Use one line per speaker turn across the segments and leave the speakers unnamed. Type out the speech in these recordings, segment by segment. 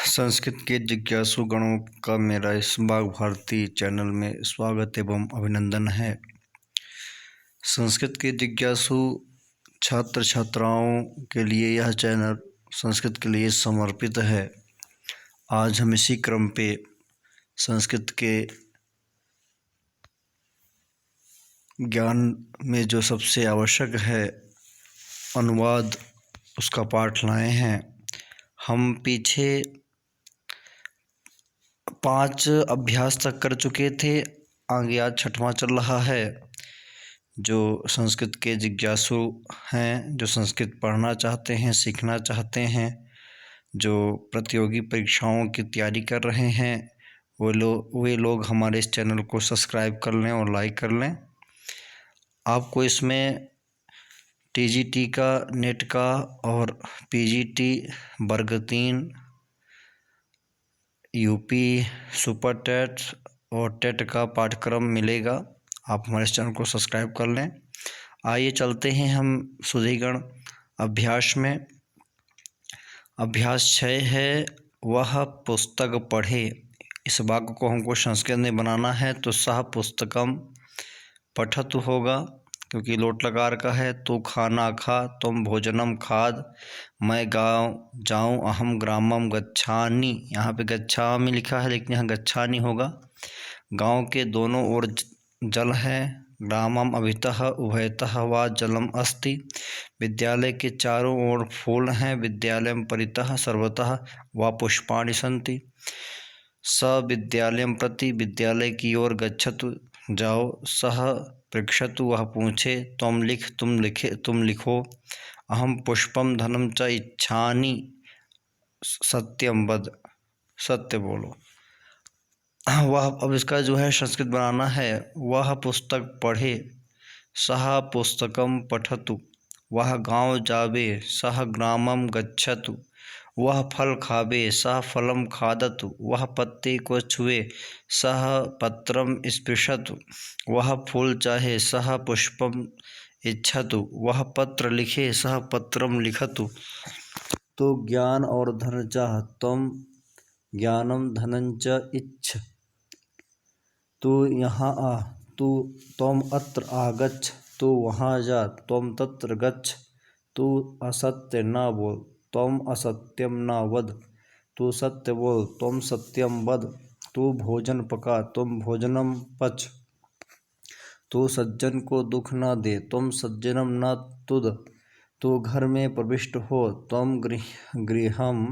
संस्कृत के जिज्ञासु गणों का मेरा इस बाघ भारती चैनल में स्वागत एवं अभिनंदन है। संस्कृत के जिज्ञासु छात्र छात्राओं के लिए यह चैनल संस्कृत के लिए समर्पित है। आज हम इसी क्रम पे संस्कृत के ज्ञान में जो सबसे आवश्यक है अनुवाद, उसका पाठ लाए हैं। हम पीछे 5 अभ्यास तक कर चुके थे, आगे आज 6वां चल रहा है। जो संस्कृत के जिज्ञासु हैं, जो संस्कृत पढ़ना चाहते हैं, सीखना चाहते हैं, जो प्रतियोगी परीक्षाओं की तैयारी कर रहे हैं, वे लोग हमारे इस चैनल को सब्सक्राइब कर लें और लाइक कर लें। आपको इसमें टीजीटी का, नेट का और पीजीटी वर्ग 3, यूपी सुपर टेट और टेट का पाठ्यक्रम मिलेगा। आप हमारे चैनल को सब्सक्राइब कर लें। आइए चलते हैं हम सुधीगण अभ्यास में। अभ्यास 6 है, वह पुस्तक पढ़े। इस वाक्य को हमको संस्कृत में बनाना है तो सह पुस्तकम पठतु होगा, क्योंकि लोट लकार का है। तू खाना खा, तुम भोजनम खाद, मैं गाँव जाऊँ, अहम ग्रामम गच्छानि। यहाँ पे गच्छामि लिखा है लेकिन यहाँ गच्छानि होगा। गांव के दोनों ओर जल है। ग्रामम अभितः उभयतः वा जलम अस्ति। विद्यालय के चारों ओर फूल हैं। विद्यालयं परितः सर्वतः वा पुष्पाणि सन्ति। स विद्यालयं प्रति, विद्यालय की ओर गच्छतु जाओ। सह पृच्छतु, वह पूछे। तुम लिख, तुम लिखो। अहम पुष्पम धनम च इच्छानि, सत्यम वद, सत्य बोलो। वह, अब इसका जो है संस्कृत बनाना है। वह पुस्तक पढ़े, सह पुस्तकम पठतु। वह गांव जावे, सह ग्रामम गच्छतु। वह फल खावे, सह फलम खादतु। वह पत्ते को छुए, सह पत्रम स्पृशतु। वह फूल चाहे, सह पुष्पम इच्छतु। वह पत्र लिखे, सह पत्रम लिखतु। तो ज्ञान और धन चाह, तुम ज्ञानम धनंच इच्छ। तू यहाँ आ, तुम अत्र आगच्छ। तू वहाँ जा, तुम तत्र गच्छ। तू असत्य न बोल, तुम असत्यम न वद। तू सत्य बोल, तुम सत्यम वद। तू भोजन पका, तुम भोजनम पच। तू सज्जन को दुख न दे, तुम सज्जनम न तुद। तू घर में प्रविष्ट हो, तुम गृहम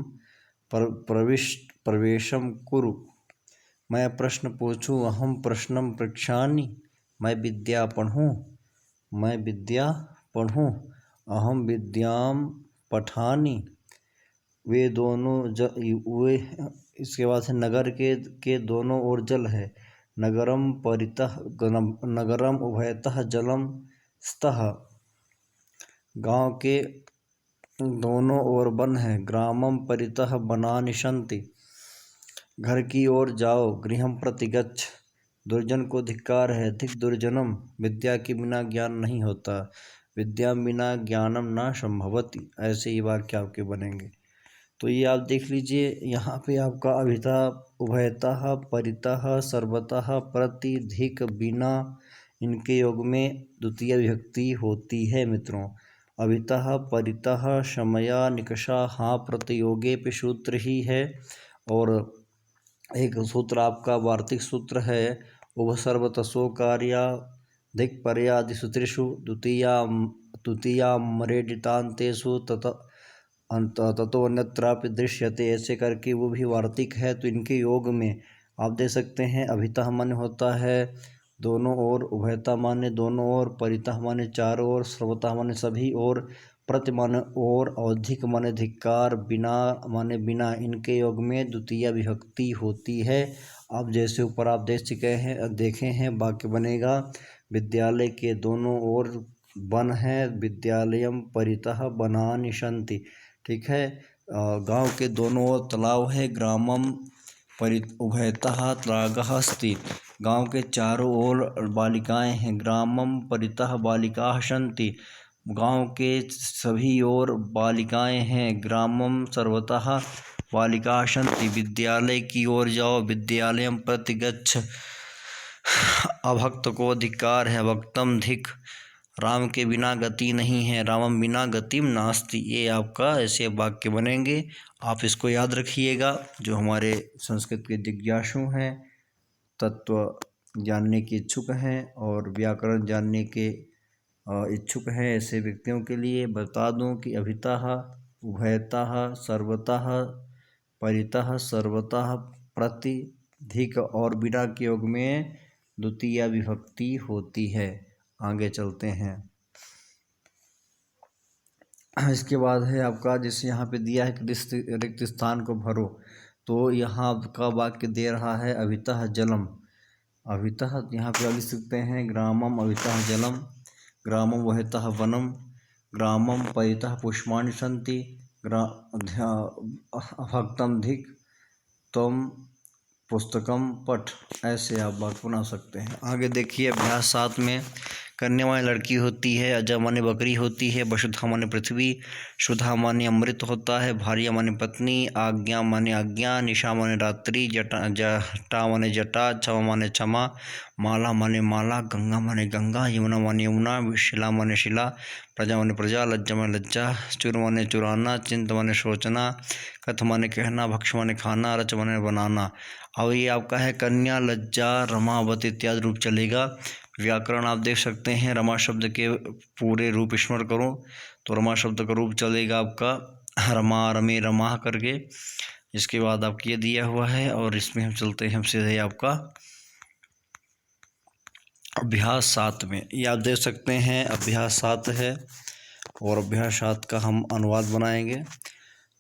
प्रवेशम कुरु। मैं प्रश्न पूछूं, अहम प्रश्नम पृच्छामि। मैं विद्या पढ़ूं। अहम विद्याम पठामि। वे दोनों वे, इसके बाद से नगर के दोनों ओर जल है। नगरम परितः, नगरम उभयतः जलम स्तः। गांव के दोनों ओर वन है। ग्रामम परितः वनानि सन्ति। घर की ओर जाओ। गृहम प्रति गच्छ। दुर्जन को धिक्कार है, धिक दुर्जनम। विद्या के बिना ज्ञान नहीं होता, विद्या बिना ज्ञानम न संभवति। ऐसे ही वाक्य आपके बनेंगे। तो ये आप देख लीजिए, यहाँ पे आपका अभितः, उभयतः, परितः, सर्वतः, प्रति, धिक, बिना, इनके योग में द्वितीय विभक्ति होती है मित्रों। अभितः, परितः, समया, निकषा, हाँ प्रतियोगे पे सूत्र ही है। और एक सूत्र आपका वार्तिक सूत्र है, उपसर्ग तसो कार्या धिक पर्यादि सूत्रेषु द्वितीया मरेडितान्तेषु ततो अन्यत्रापि दृश्यते। ऐसे करके वो भी वार्तिक है। तो इनके योग में आप देख सकते हैं, अभितः माने होता है दोनों ओर, उभयतः माने दोनों ओर, परितः माने चारों ओर, सर्वतः माने सभी ओर, प्रति माने और अधिक माने धिक्कार, बिना माने बिना। इनके योग में द्वितीय विभक्ति होती है। अब जैसे ऊपर आप देखे हैं वाक्य बनेगा, विद्यालय के दोनों ओर वन है। विद्यालयम परितः वनानि सन्ति। ठीक है। गांव के दोनों ओर तालाब है। ग्रामम उभयतः तडागः अस्ति। गांव के चारों ओर बालिकाएं हैं। ग्रामम परितः बालिकाः सन्ति। गांव के सभी ओर बालिकाएं हैं। ग्रामम सर्वतः बालिका सन्ति, विद्यालय की ओर जाओ, विद्यालयम प्रति गच्छ। अभक्त को अधिकार है, भक्तम धिक, राम के बिना गति नहीं है, रामम बिना गतिम नास्ति। ये आपका ऐसे वाक्य बनेंगे, आप इसको याद रखिएगा। जो हमारे संस्कृत के जिज्ञासु हैं, तत्व जानने के इच्छुक हैं और व्याकरण जानने के इच्छुक हैं, ऐसे व्यक्तियों के लिए बता दूं कि अभितः, उभयतः, सर्वतः, परितः, सर्वतः, प्रति, धिक और बिना के योग में द्वितीय विभक्ति होती है। आगे चलते हैं। इसके बाद है आपका, जैसे यहाँ पे दिया है कि रिक्त स्थान को भरो, तो यहाँ आपका वाक्य दे रहा है अभितः जलम। अभितः यहाँ पे लिख सकते हैं ग्रामम अभितः जलम, ग्रामम वहतः वनम, ग्रामम परितः पुष्पाणि सन्ति, भक्तम धिक, त्वम पुस्तकम पठ। ऐसे आप वाक्य बना सकते हैं। आगे देखिए अभ्यास 7 में, कन्या माने लड़की होती है, अजा माने बकरी होती है, वसुधा माने पृथ्वी, सुधा माने अमृत होता है, भार्या माने पत्नी, आज्ञा माने आज्ञा, निशा माने रात्रि, जटा माने जटा, क्षमा माने क्षमा, माला माने माला, गंगा माने गंगा, यमुना माने यमुना, शिला माने शिला, प्रजा माने प्रजा, लज्जा माने लज्जा, चुर माने चुराना, चिंत माने सोचना, कथ माने कहना, भक्ष माने खाना, रच माने बनाना। अब ये आपका है कन्या, लज्जा, रमावत इत्यादि रूप चलेगा। व्याकरण आप देख सकते हैं, रमा शब्द के पूरे रूप स्मरण करो तो रमा शब्द का रूप चलेगा आपका रमा, रमे, रमा करके। इसके बाद आपको ये दिया हुआ है और इसमें हम चलते हैं सीधे आपका अभ्यास 7 में। ये आप देख सकते हैं अभ्यास 7 है और अभ्यास 7 का हम अनुवाद बनाएंगे।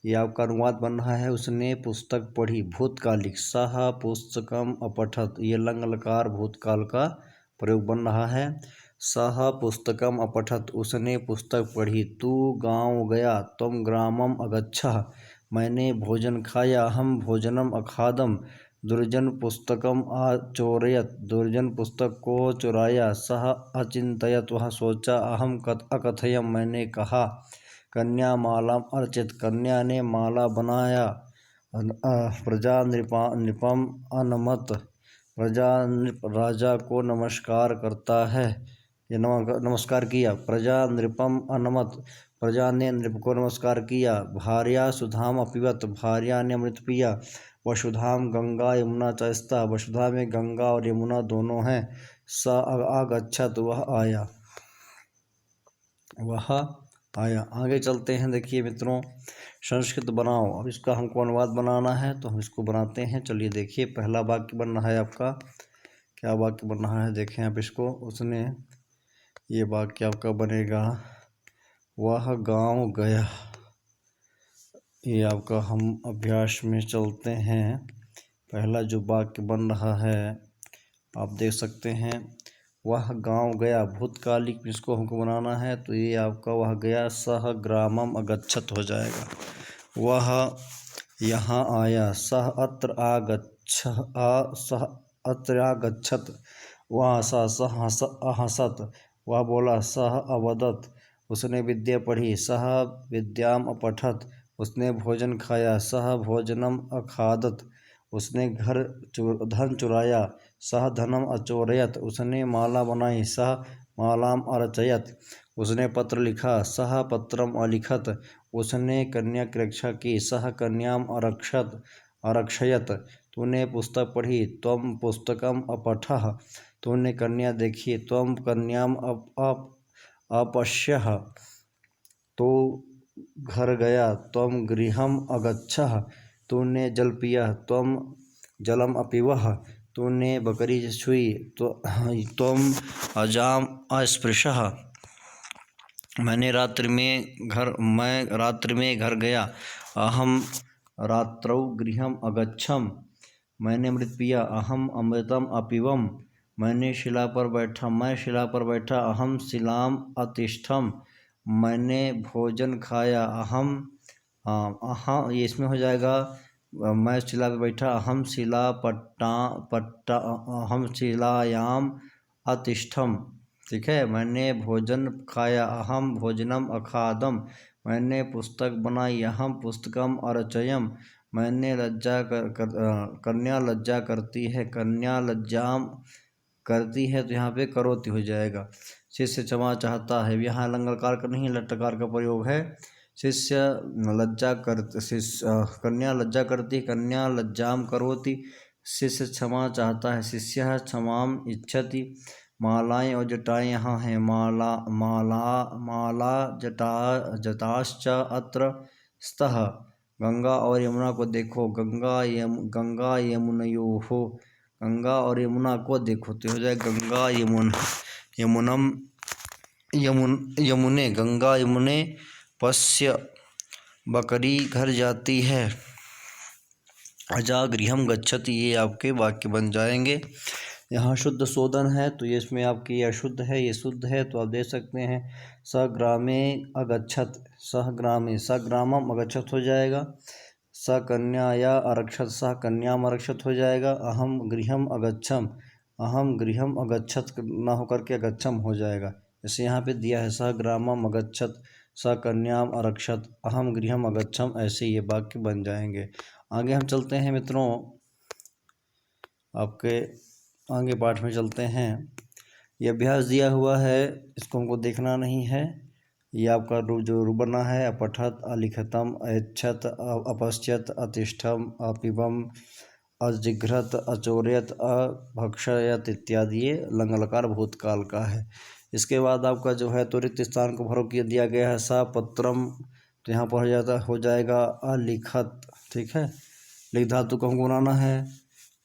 ये आपका अनुवाद बन रहा है, उसने पुस्तक पढ़ी, भूतकालिक, सह पुस्तकम अपठत। ये लंग लकार भूतकाल का प्रयोग बन रहा है। सह पुस्तकम अपठत, उसने पुस्तक पढ़ी। तू गांव गया, तुम ग्रामम अगच्छः, मैंने भोजन खाया, हम भोजनम अखादम। दुर्जन पुस्तकम अचोरयत, दुर्जन पुस्तक को चुराया। सह अचिंतयत, वह सोचा। अहम अकथयम, मैंने कहा। कन्या मालाम अर्चित, कन्या ने माला बनाया। प्रजा नृपम अनमत, प्रजा राजा को नमस्कार करता है। ये नमस्कार किया। प्रजा नृपम अनमत, प्रजा ने नृप को नमस्कार किया। भार्या सुधाम अपिबत, भार्या ने अमृत पिया। वसुधाम गंगा यमुना चस्ता, वसुधा में गंगा और यमुना दोनों हैं। स आगच्छत, वह आया, वह आया। आगे चलते हैं। देखिए मित्रों, संस्कृत बनाओ। अब इसका हमको अनुवाद बनाना है तो हम इसको बनाते हैं। चलिए देखिए, पहला वाक्य बन रहा है आपका, क्या वाक्य बन रहा है देखें आप इसको। उसने, ये वाक्य आपका बनेगा वह गांव गया। ये आपका हम अभ्यास में चलते हैं। पहला जो वाक्य बन रहा है आप देख सकते हैं, वह गांव गया। भूतकालिक इसको हमको बनाना है तो ये आपका वह गया सह ग्रामम अगच्छत हो जाएगा। वह यहाँ आया। सह अत्र सह अत्र आगच्छत, वह हंसा। सह अहसत, वह बोला। सह अवदत, उसने विद्या पढ़ी। सह विद्याम अपठत, उसने भोजन खाया। सह भोजनम अखादत, उसने धन चुराया। सह धनम अचोरयत, उसने माला बनाई। सह मालाम अर्चयत, उसने पत्र लिखा। सह पत्रम अलिखत, उसने कन्या की रक्षा की। सह कन्याम अरक्षयत, तूने पुस्तक पढ़ी। त्वम पुस्तकम अपठः, तूने कन्या देखी। त्वम कन्याम अपश्यः, तो घर गया। त्वम गृहम अगच्छः, तूने जल पिया। त्वम जलम अपिबः, तूने बकरी छुई। त्वम अजाम अस्पृशः, मैं रात्रि में घर गया। अहम रात्रौ गृहम अगच्छम, मैंने अमृत पिया। अहम अमृतम अपिबम, मैंने शिला पर बैठा। मैं शिला पर बैठा। अहम शिलाम अतिष्ठम, मैंने भोजन खाया। ये इसमें हो जाएगा, मैं शिला पर बैठा। अहम शिलायाम अतिष्ठम, ठीक है। मैंने भोजन खाया। अहम भोजनम अखादम, मैंने पुस्तक बनाई। अहम पुस्तकम अरचयम, मैंने कन्या लज्जा करती है, कन्या लज्जाम करती है, तो यहाँ पे करोति हो जाएगा। शिष्य क्षमा चाहता है, यहाँ लंगलकार का नहीं लट्टकार का प्रयोग है। शिष्य लज्जा कर कन्या लज्जा करती, कन्या लज्जाम करोति। शिष्य क्षमा चाहता है, शिष्य क्षमाम इच्छति। मालाएं और जटाएं यहाँ हैं, माला जटाश्च अत्र स्तः। गंगा और यमुना को देखो, गंगा यमुनयोः, गंगा और यमुना को देखो, तो हो जाए गंगा यमुने, गंगा यमुने पश्य। बकरी घर जाती है, अजा गृहम गच्छति। ये आपके वाक्य बन जाएंगे। यहाँ शुद्ध शोधन है, तो ये इसमें आपकी ये अशुद्ध है, ये शुद्ध है, तो आप देख सकते हैं सग्रामे अगच्छत, सग्रामम अगच्छत हो जाएगा। स कन्याया अरक्षत, स कन्याम अरक्षत हो जाएगा। अहम गृहम अगच्छत ना होकर के अगच्छम हो जाएगा। जैसे यहाँ पे दिया है स ग्रामम अगच्छत, स कन्याम अरक्षत, अहम गृहम अगच्छम, ऐसे ये वाक्य बन जाएंगे। आगे हम चलते हैं मित्रों, आपके आगे पाठ में चलते हैं। ये अभ्यास दिया हुआ है, इसको हमको देखना नहीं है। ये आपका जो बना है, अपठत, अलिखतम, ऐच्छत, अपश्यत, अतिष्ठम, अपिबम, अजिघ्रत, अचोर्यत, अभक्षयत इत्यादि, ये लंगलकार भूतकाल का है। इसके बाद आपका जो है त्वरित स्थान को भरो किया दिया गया है, सा पत्रम, तो यहाँ पर हो जाएगा अलिखत। ठीक है, लिख धातु को हमको बनाना है।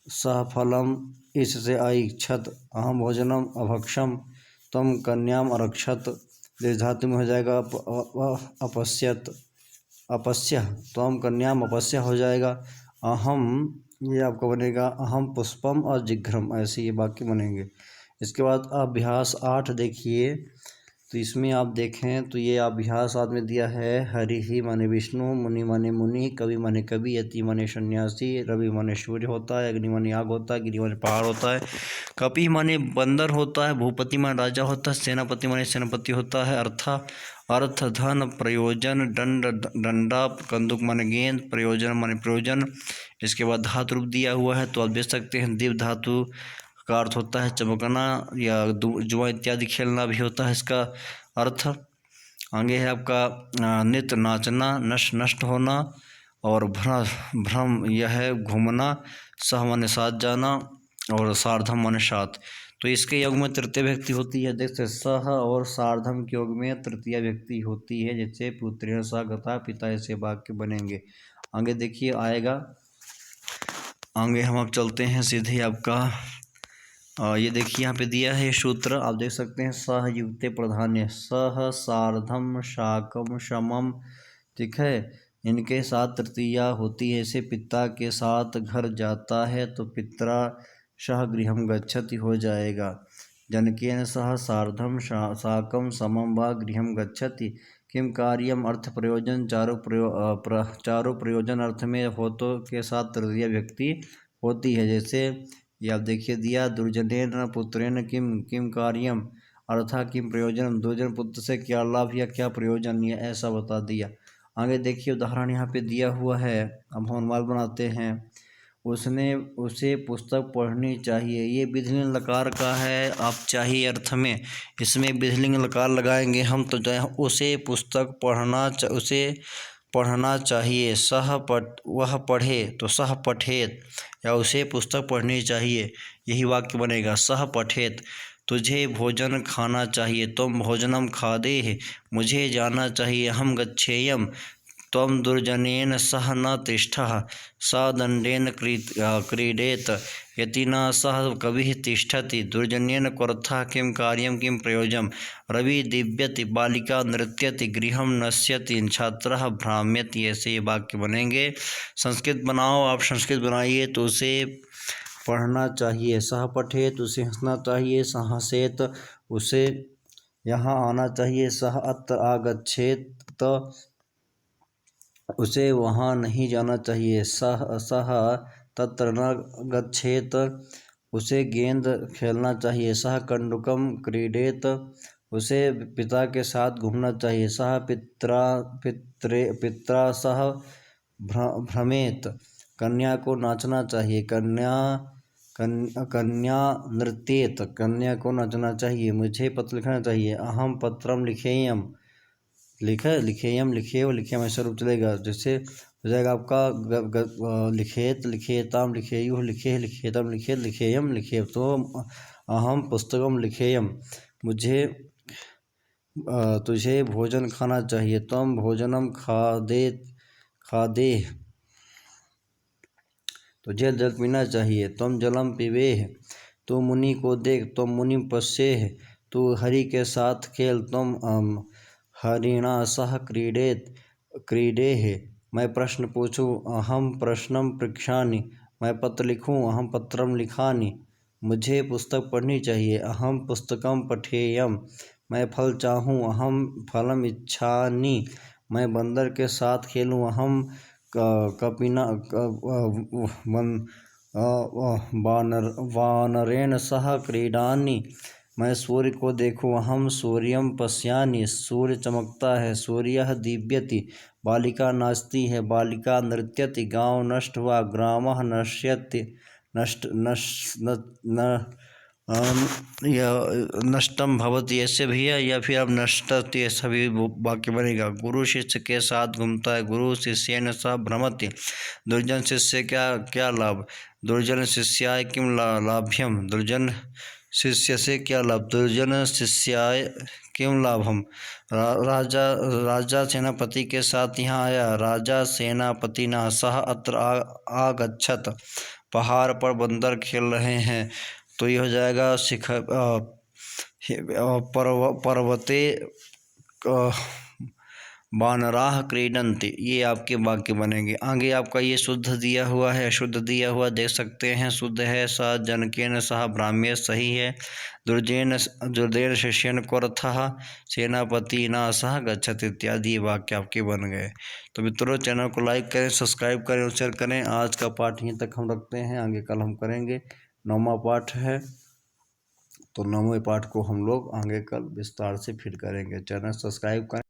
सह फलम, इससे ऐच्छत, अहम भोजनम अभक्षम, तम कन्याम अरक्षत, धातु में हो जाएगा अपश्य, त्वम कन्याम अपश्य हो जाएगा। अहम, ये आपका बनेगा अहम पुष्पम और जिघ्रम, ऐसे ये वाक्य बनेंगे। इसके बाद अभ्यास 8 देखिए, तो इसमें आप देखें तो ये अभ्यास में दिया है। हरि ही माने विष्णु, मुनि माने मुनि, कवि माने कवि, यति माने सन्यासी, रवि माने सूर्य होता है, अग्नि माने आग होता है, गिरि माने पहाड़ होता है, कपि माने बंदर होता है, भूपति माने राजा होता है, सेनापति माने सेनापति होता है। अर्थ धन प्रयोजन, डंडा, कंदुक माने गेंद, प्रयोजन माने प्रयोजन। इसके बाद धातु रूप दिया हुआ है, तो आप देख सकते हैं दिव धातु का अर्थ होता है चमकना या जुआ इत्यादि खेलना भी होता है इसका अर्थ। आगे है आपका नृत्य नाचना, नष्ट होना, और भ्रम यह है घूमना, सह माने साथ जाना, और सार्धम माने साथ। तो इसके योग में तृतीय व्यक्ति होती है, देखते सह और सार्धम के योग में तृतीय व्यक्ति होती है, जैसे पुत्रेण सह गता, पिता, ऐसे वाक्य बनेंगे। आगे देखिए आएगा, आगे हम अब चलते हैं सीधे आपका ये देखिए यहाँ पे दिया है सूत्र, आप देख सकते हैं सह युक्ते प्रधान्य, सह सार्धम शाकम समम। ठीक है, इनके साथ तृतीया होती है। इसे पिता के साथ घर जाता है, तो पित्रा सह गृहम गच्छति हो जाएगा। जनकेन सह सार्धम शाकम समम व गृहम गच्छति। किम कार्यम अर्थ प्रयोजन, चारों प्रयोजन अर्थ में हो तो के साथ तृतीय व्यक्ति होती है। जैसे ये आप देखिए दिया, दुर्जनेन पुत्रेण किम कार्यम, अर्था किम प्रयोजन, दुर्जन पुत्र से क्या लाभ या क्या प्रयोजन, ये ऐसा बता दिया। आगे देखिए उदाहरण यहाँ पे दिया हुआ है, अब अनुवाद बनाते हैं। उसे पुस्तक पढ़नी चाहिए, ये विधिलिंग लकार का है, आप चाहिए अर्थ में इसमें विधिलिंग लकार लगाएंगे हम, तो जो है उसे पुस्तक पढ़ना चाहिए। वह पढ़े, तो सह पठेत, या उसे पुस्तक पढ़नी चाहिए, यही वाक्य बनेगा सह पठेत। तुझे भोजन खाना चाहिए, तुम भोजनम खादेः, मुझे जाना चाहिए, हम गच्छेयम, त्वं दुर्जनेन सह न तिष्ठः, स दंडेन क्रीडेत, यतिना सह कविः तिष्ठति, दुर्जनेन क्वर्थः किं कार्यं किं प्रयोजनं, रवि दिव्यति, बालिका नृत्यति, गृहं नश्यति, छात्रः भ्राम्यति, ऐसे वाक्य बनेंगे। संस्कृत बनाओ, आप संस्कृत बनाइए तो उसे पढ़ना चाहिए, सह पठेत उसे हंसना चाहिए, सह हसेत उसे यहाँ आना चाहिए, सह अत्र आगच्छेत उसे वहाँ नहीं जाना चाहिए, सह तत्र न गच्छेत उसे गेंद खेलना चाहिए, सह कंडुकम क्रीडेत उसे पिता के साथ घूमना चाहिए, सह पित्रा सह भ्रमेत। कन्या को नाचना चाहिए। कन्या नृत्येत। कन्या को नाचना चाहिए। मुझे पत्र लिखना चाहिए। अहम पत्रम लिखेयम। लिखेयम ऐसा रूप चलेगा। जैसे हो जाएगा आपका लिखेत, लिखेताम, लिखेयु, लिखेतम, लिखेयम, तो अहम पुस्तकम लिखेयम। मुझे तुझे भोजन खाना चाहिए। तुम भोजनम खादे। तुझे जल पीना चाहिए। तुम जलम पीबेह। तू मुनि को देख। तुम मुनि पश्येह। तू हरि के साथ खेल। तुम हरिणा सह क्रीडेह। मैं प्रश्न पूछूं। अहम प्रश्नम पृच्छामि। मैं पत्र लिखूं। अहम पत्रम लिखामि। मुझे पुस्तक पढ़नी चाहिए। अहम पुस्तकम पठेयम। मैं फल चाहूँ। अहम फलम इच्छामि। मैं बंदर के साथ खेलूं। अहम कपिना वानरेण सह क्रीडामि। मैं सूर्य को देखूं। अहम सूर्यम पश्यामि। सूर्य चमकता है। सूर्यः दीप्यति। बालिका नाचती है। बालिका नृत्यति। गांव नष्ट हुआ। ग्रामः नश्यति। नष्टम भवति ऐसे भी है, या फिर अब नष्टति ऐसा भी वाक्य बनेगा। गुरु शिष्य के साथ घूमता है। गुरु शिष्येन सह भ्रमति। दुर्जन शिष्य क्या लाभ। दुर्जन शिष्याय किम लाभ्यम। दुर्जन शिष्य से क्या लाभ। दुर्जन शिष्याय किम लाभम। राजा सेनापति के साथ यहाँ आया। राजा सेनापतिना सह अत्र आगच्छत। पहाड़ पर बंदर खेल रहे हैं। तो ये हो जाएगा पर्वते वानराः क्रीडन्ति। ये आपके वाक्य बनेंगे। आगे आपका ये शुद्ध दिया हुआ है, अशुद्ध दिया हुआ देख सकते हैं। शुद्ध है स जनकेन सह ब्राह्म्य, सही है। दुर्देन शिष्यन क्वर्थः सेनापतिना सह गच्छति इत्यादि ये वाक्य आपके बन गए। तो मित्रों, चैनल को लाइक करें, सब्सक्राइब करें और शेयर करें। आज का पाठ यहीं तक हम रखते हैं। आगे कल हम करेंगे। 9वां पाठ है, तो 9वें पाठ को हम लोग आगे कल विस्तार से फिर करेंगे। चैनल सब्सक्राइब करें।